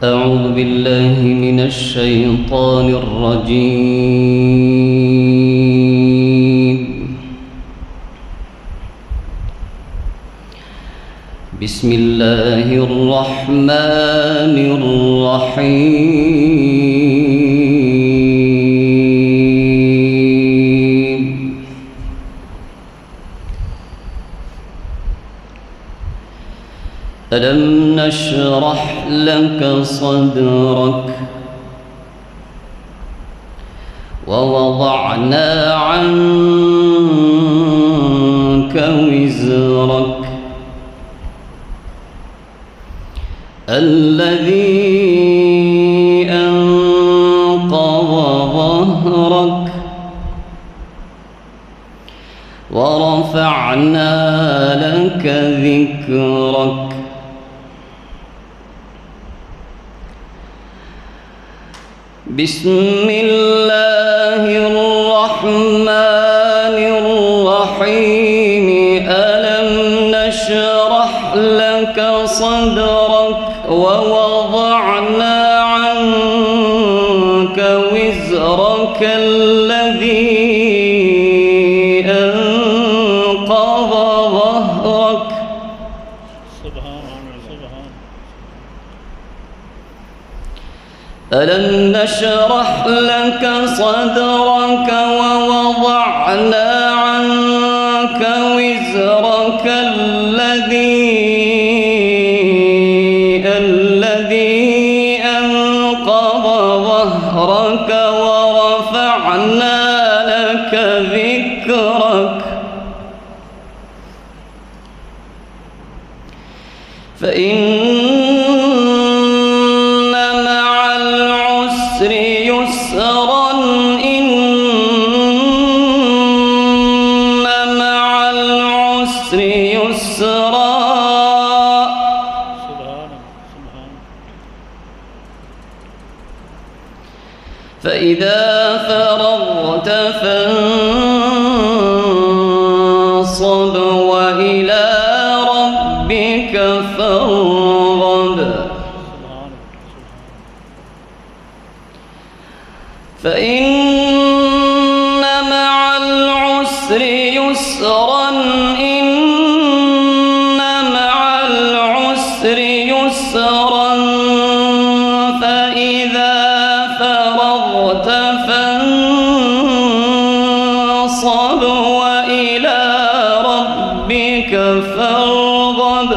أعوذ بالله من الشيطان الرجيم. بسم الله الرحمن الرحيم. ألم نشرح لك صدرك ووضعنا عنك وزرك الذي أنقض ظهرك ورفعنا لك ذكرك. بسم الله الرحمن الرحيم. ألم نشرح لك صدرك ووضعنا عنك وزرك الذي أنقض ظهرك. ألم نشرح لك صدرك ووضعنا عنك وزرك الذي أنقض ظهرك ورفعنا لك ذكرك. فإن مع العسر يسرا إن مع العسر يسرا. فإذا فرغت فانصب وإلى ربك فارغب. فإن مع العسر يسرا إن مع العسر يسرا. فإذا فرغت فانصب وإلى ربك فارغب.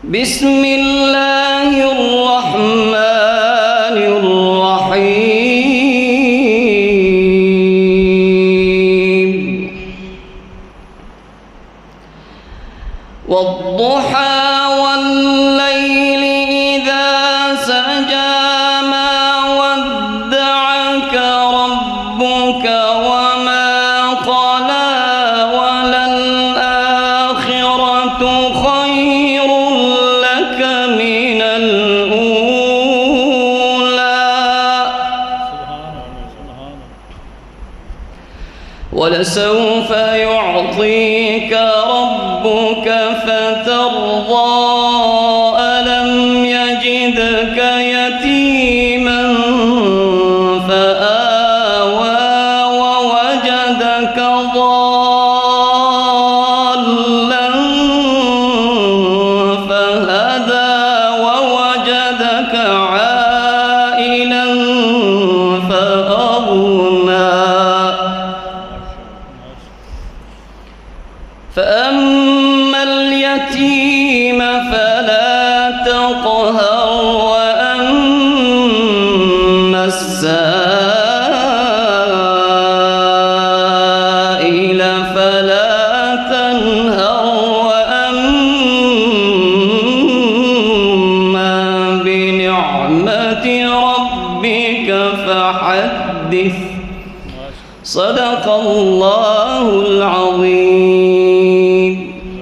بسم الله الرحمن الرحيم. والضحى والليل إذا سجى ما ودعك ربك وما قلى وللآخرة خير لك من الأولى ولسوف يعطيك ربك فترضى. ألم يجدك يتيما فآوى ووجدك ضالا فهدى ووجدك عائلا فأغنى. فأما اليتيم فلا تقهر وأما السائل فلا تنهر وأما بنعمة ربك فحدث. صدق الله العظيم.